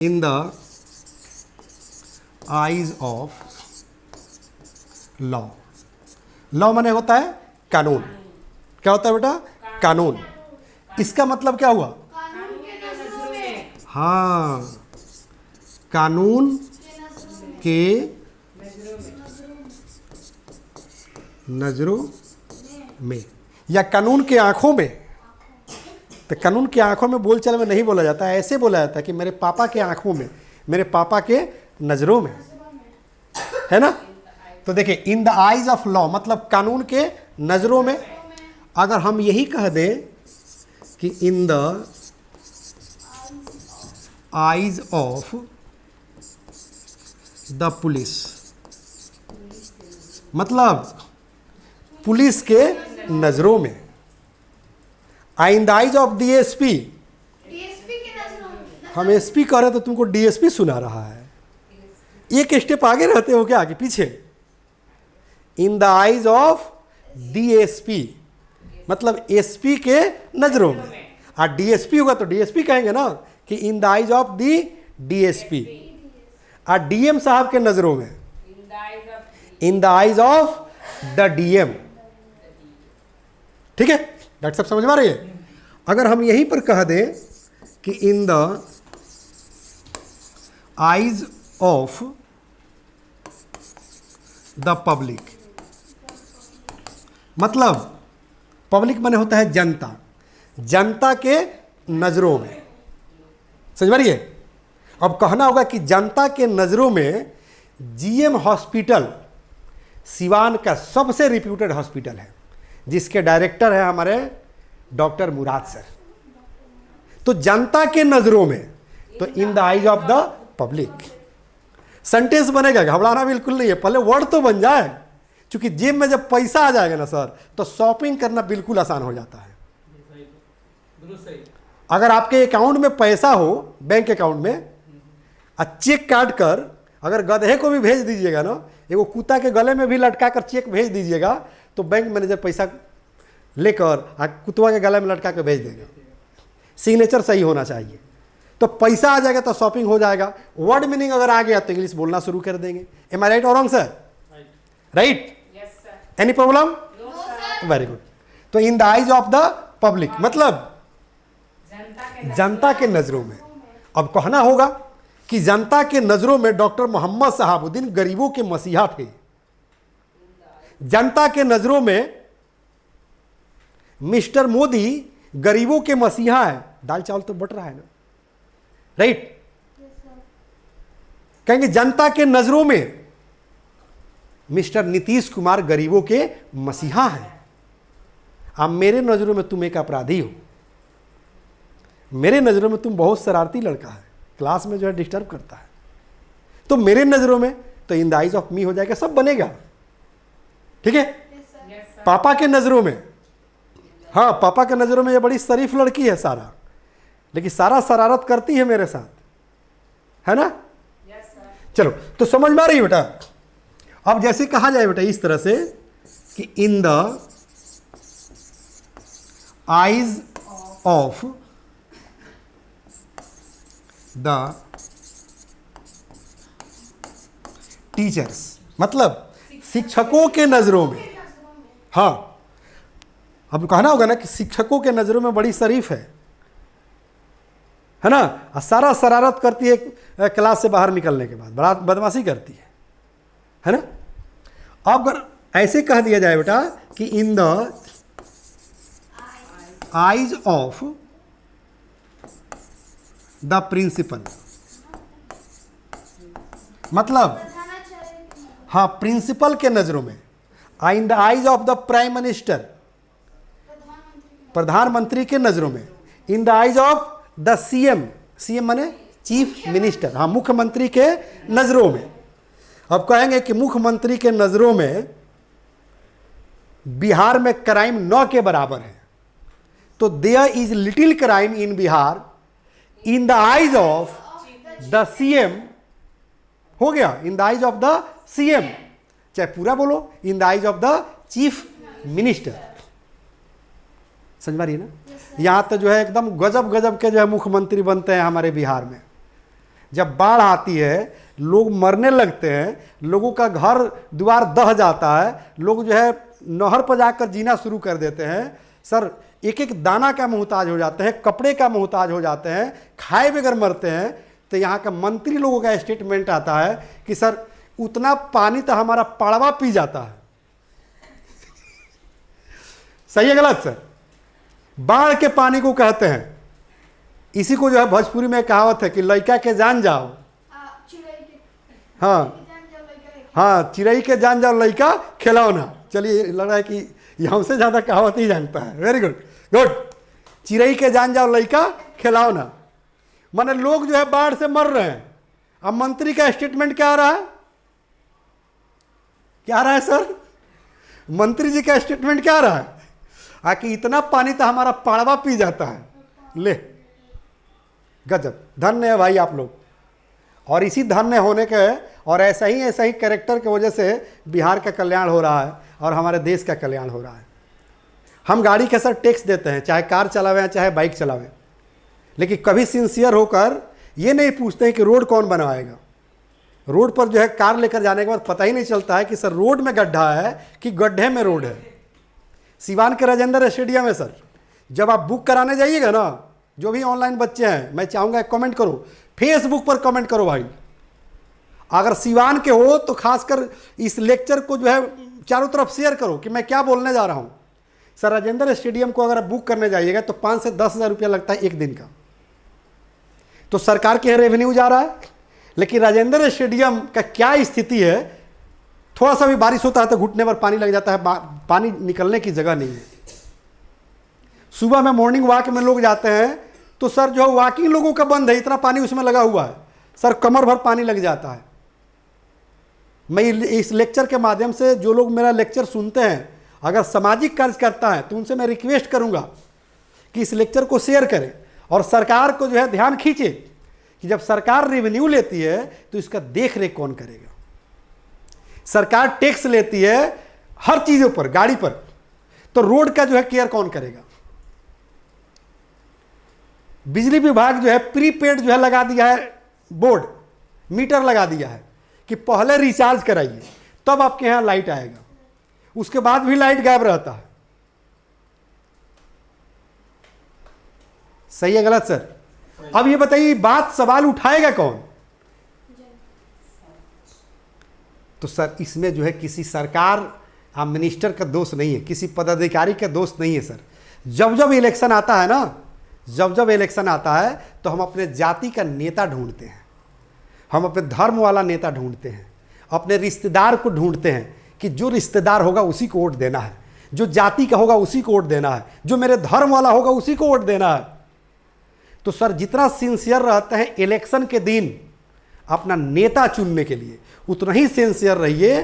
In the eyes of law. Law माने होता है कानून। क्या होता है बेटा? कानून। इसका मतलब क्या हुआ? हाँ, कानून के नजरों में या कानून के आंखों में। तो कानून की आंखों में बोलचाल में नहीं बोला जाता है, ऐसे बोला जाता है कि मेरे पापा के आंखों में, मेरे पापा के नजरों में, है ना। तो देखिए, इन द आईज ऑफ लॉ मतलब कानून के नजरों में। अगर हम यही कह दें कि in the eyes of the police, मतलब पुलिस के नजरों में। In the eyes of DSP, हम एसपी कह रहे तो तुमको डीएसपी सुना रहा है। एक स्टेप आगे रहते हो क्या, आगे पीछे? इन द आईज ऑफ डीएसपी मतलब एसपी के नजरों में। और डीएसपी होगा तो डीएसपी कहेंगे ना कि in the eyes of the DSP. और डीएम साहब के नजरों में in the eyes of the DM. ठीक है, डॉक्टर साहब समझ में आ रही है? अगर हम यहीं पर कह दें कि in the eyes of the public, मतलब पब्लिक माने होता है जनता, जनता के नजरों में। समझ रही है? अब कहना होगा कि जनता के नजरों में जीएम हॉस्पिटल सिवान का सबसे रिप्यूटेड हॉस्पिटल है, जिसके डायरेक्टर है हमारे डॉक्टर मुराद सर। तो जनता के नजरों में, तो in the eyes of the public sentence बनेगा। घबराना बिल्कुल नहीं है, पहले वर्ड तो बन जाए, क्योंकि जेब में जब पैसा आ जाएगा ना सर, तो शॉपिंग करना बिल्कुल आसान हो जाता है। अगर आपके अकाउंट में पैसा हो, बैंक अकाउंट में, और चेक काट कर अगर गधे को भी भेज दीजिएगा ना, एगो कुत्ता के गले में भी लटका कर चेक भेज दीजिएगा, तो बैंक मैनेजर पैसा लेकर कुत्ता के गले में लटका कर भेज देगा। सिग्नेचर सही होना चाहिए, तो पैसा आ जाएगा तो शॉपिंग हो जाएगा। वर्ड मीनिंग अगर आ गया तो इंग्लिश बोलना शुरू कर देंगे। एम आई राइट और wrong sir? Right? Any problem? Very good. तो in the eyes of the public मतलब जनता के नजरों में। अब कहना होगा कि जनता के नजरों में डॉक्टर मोहम्मद शहाबुद्दीन गरीबों के मसीहा थे। जनता के नजरों में मिस्टर मोदी गरीबों के मसीहा है। दाल चावल तो बट रहा है ना, राइट? कहेंगे जनता के नजरों में मिस्टर नीतीश कुमार गरीबों के मसीहा हैं। अब मेरे नजरों में तुम एक अपराधी हो, मेरे नजरों में तुम बहुत शरारती लड़का है, क्लास में जो है डिस्टर्ब करता है, तो मेरे नजरों में तो in the eyes of me हो जाएगा, सब बनेगा। ठीक है? पापा के नजरों में, हाँ पापा के नजरों में ये बड़ी शरीफ लड़की है सारा, लेकिन सारा शरारत करती है मेरे साथ, है ना? चलो, तो समझ में आ रही है बेटा? अब जैसे कहा जाए बेटा इस तरह से कि in the eyes of the teachers मतलब शिक्षकों के नजरों में। हाँ, अब कहना होगा ना कि शिक्षकों के नजरों में बड़ी शरीफ है ना, सारा शरारत करती है क्लास से बाहर निकलने के बाद, बड़ा बदमाशी करती है ना। अब अगर ऐसे कह दिया जाए बेटा कि in the eyes of the principal, मतलब हाँ प्रिंसिपल के नजरों में। In the eyes of the prime minister, प्रधानमंत्री के नजरों में। In the eyes of the CM, CM माने चीफ मिनिस्टर, हाँ मुख्यमंत्री के नजरों में। अब कहेंगे कि मुख्यमंत्री के नजरों में बिहार में क्राइम 9 के बराबर है, तो there is little crime in Bihar in the eyes of the CM. हो गया, in the eyes of the CM, चाहे पूरा बोलो, in the eyes of the chief minister. समझ में आ रही है ना? यहाँ तो जो है एकदम गजब गजब के जो है मुख्यमंत्री बनते हैं हमारे बिहार में। जब बाढ़ आती है, लोग मरने लगते हैं, लोगों का घर द्वार दह जाता है, लोग जो है नहर पर जाकर जीना शुरू कर देते हैं सर, एक एक दाना का मोहताज हो जाते हैं, कपड़े का मोहताज हो जाते हैं, खाए बगैर मरते हैं। तो यहाँ का मंत्री लोगों का स्टेटमेंट आता है कि सर उतना पानी तो हमारा पड़वा पी जाता है। सही है गलत सर? बाढ़ के पानी को कहते हैं, इसी को जो है भोजपुरी में कहावत है कि लड़का के जान जाओ, हाँ हाँ, चिड़ई के जान जाओ लड़का खिलौना। चलिए, लग रहा है कि ये हमसे ज़्यादा कहावत ही जानता है। Very good good. चिड़ई के जान जाओ लड़का खिलौना, माने लोग जो है बाढ़ से मर रहे हैं। अब मंत्री का स्टेटमेंट क्या आ रहा है? क्या आ रहा है सर? मंत्री जी का स्टेटमेंट क्या आ रहा है? कि इतना पानी तो हमारा पड़वा पी जाता है। ले, गजब, धन्य है भाई आप लोग। और इसी धन्य होने के और ऐसा ही कैरेक्टर की वजह से बिहार का कल्याण हो रहा है और हमारे देश का कल्याण हो रहा है। हम गाड़ी के सर टैक्स देते हैं, चाहे कार चलावें चाहे बाइक चलावें, लेकिन कभी सिंसियर होकर ये नहीं पूछते हैं कि रोड कौन बनवाएगा। रोड पर जो है कार लेकर जाने के बाद पता ही नहीं चलता है कि सर रोड में गड्ढा है कि गड्ढे में रोड है। सिवान के राजेंद्र स्टेडियम है सर, जब आप बुक कराने जाइएगा ना, जो भी ऑनलाइन बच्चे हैं, मैं चाहूँगा कमेंट करो, फेसबुक पर कमेंट करो भाई। अगर सिवान के हो तो खासकर इस लेक्चर को जो है चारों तरफ शेयर करो कि मैं क्या बोलने जा रहा हूँ। सर राजेंद्र स्टेडियम को अगर आप बुक करने जाइएगा तो 5 से 10 हज़ार रुपया लगता है एक दिन का। तो सरकार के यहाँ रेवेन्यू जा रहा है, लेकिन राजेंद्र स्टेडियम का क्या स्थिति है, थोड़ा सा भी बारिश होता है तो घुटने पर पानी लग जाता है, पानी निकलने की जगह नहीं है। सुबह में मॉर्निंग वॉक में लोग जाते हैं तो सर जो वॉकिंग लोगों का बंद है, इतना पानी उसमें लगा हुआ है सर, कमर भर पानी लग जाता है। मैं इस लेक्चर के माध्यम से जो लोग मेरा लेक्चर सुनते हैं, अगर सामाजिक कार्य करता है तो उनसे मैं रिक्वेस्ट करूंगा कि इस लेक्चर को शेयर करें और सरकार को जो है ध्यान खींचे कि जब सरकार रेवेन्यू लेती है तो इसका देख रेख कौन करेगा। सरकार टैक्स लेती है हर चीज़ों पर, गाड़ी पर, तो रोड का जो है केयर कौन करेगा। बिजली विभाग जो है प्रीपेड जो है लगा दिया है, बोर्ड मीटर लगा दिया है कि पहले रिचार्ज कराइए तब आपके यहाँ लाइट आएगा, उसके बाद भी लाइट गायब रहता है। सही है गलत सर? अब ये बताइए, बात सवाल उठाएगा कौन? तो सर इसमें जो है किसी सरकार या मिनिस्टर का दोष नहीं है, किसी पदाधिकारी का दोष नहीं है सर। जब जब इलेक्शन आता है ना, जब इलेक्शन आता है तो हम अपने जाति का नेता ढूंढते हैं, हम अपने धर्म वाला नेता ढूंढते हैं, अपने रिश्तेदार को ढूंढते हैं कि जो रिश्तेदार होगा उसी को वोट देना है, जो जाति का होगा उसी को वोट देना है, जो मेरे धर्म वाला होगा उसी को वोट देना है। तो सर जितना सिंसियर रहते हैं इलेक्शन के दिन अपना नेता चुनने के लिए, उतना ही सिंसियर रहिए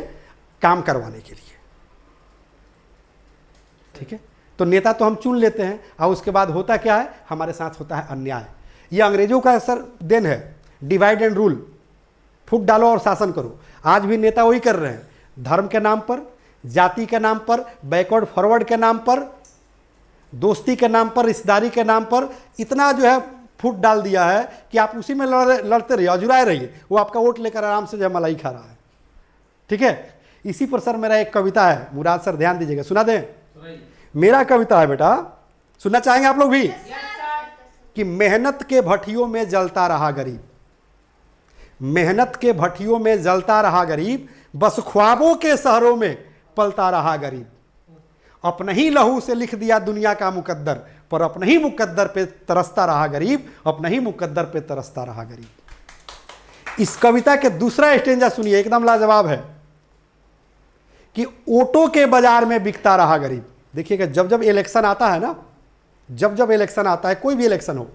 काम करवाने के लिए। ठीक है? तो नेता तो हम चुन लेते हैं और उसके बाद होता क्या है, हमारे साथ होता है अन्याय। ये अंग्रेजों का सर देन है, डिवाइड एंड रूल, फूट डालो और शासन करो। आज भी नेता वही कर रहे हैं, धर्म के नाम पर, जाति के नाम पर, बैकवर्ड फॉरवर्ड के नाम पर, दोस्ती के नाम पर, रिश्तेदारी के नाम पर इतना जो है फूट डाल दिया है कि आप उसी में लड़ते रहिए, अजुराए रहिए, वो आपका वोट लेकर आराम से जो मलाई खा रहा है। ठीक है? इसी पर सर मेरा एक कविता है, मुराद सर ध्यान दीजिएगा, सुना दें? मेरा कविता है बेटा, सुनना चाहेंगे आप लोग भी? कि मेहनत के भट्टियों में जलता रहा गरीब, मेहनत के भट्टियों में जलता रहा गरीब, बस ख्वाबों के शहरों में पलता रहा गरीब। अपने ही लहू से लिख दिया दुनिया का मुकद्दर, पर अपने ही मुकद्दर पे तरसता रहा गरीब, अपने ही मुकद्दर पे तरसता रहा गरीब। इस कविता के दूसरा स्टेंजा सुनिए, एकदम लाजवाब है कि ओटो के बाजार में बिकता रहा गरीब। देखिएगा, जब जब इलेक्शन आता है ना, जब इलेक्शन आता है, कोई भी इलेक्शन हो,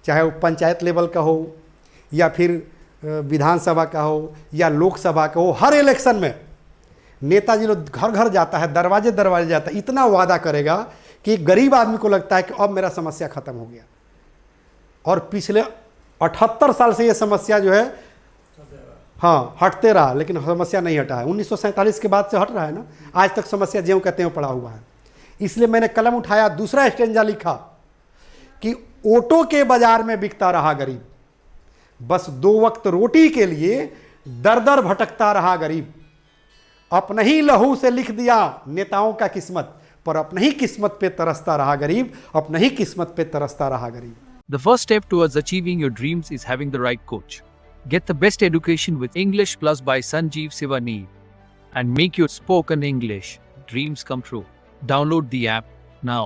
चाहे वो पंचायत लेवल का हो या फिर विधानसभा का हो या लोकसभा का हो, हर इलेक्शन में नेताजी लोग घर घर जाता है, दरवाजे दरवाजे जाता है, इतना वादा करेगा कि एक गरीब आदमी को लगता है कि अब मेरा समस्या खत्म हो गया। और पिछले 78 साल से ये समस्या जो है हाँ हटते रहा, लेकिन समस्या नहीं हटा है। 1947 के बाद से हट रहा है ना, आज तक समस्या ज्यों कहते हैं पड़ा हुआ है। इसलिए मैंने कलम उठाया, दूसरा स्टेंजा लिखा कि ओटो के बाजार में बिकता रहा गरीब, बस 2 वक्त रोटी के लिए दर दर भटकता रहा गरीब। अपने ही लहू से लिख दिया नेताओं का किस्मत, पर अपने ही किस्मत पे तरसता रहा गरीब, अपने ही किस्मत पे तरसता रहा गरीब। The first step towards achieving your dreams is having the right coach. Get the best education with English Plus by Sanjeev Sivaneer and make your spoken English dreams come true. Download the app now.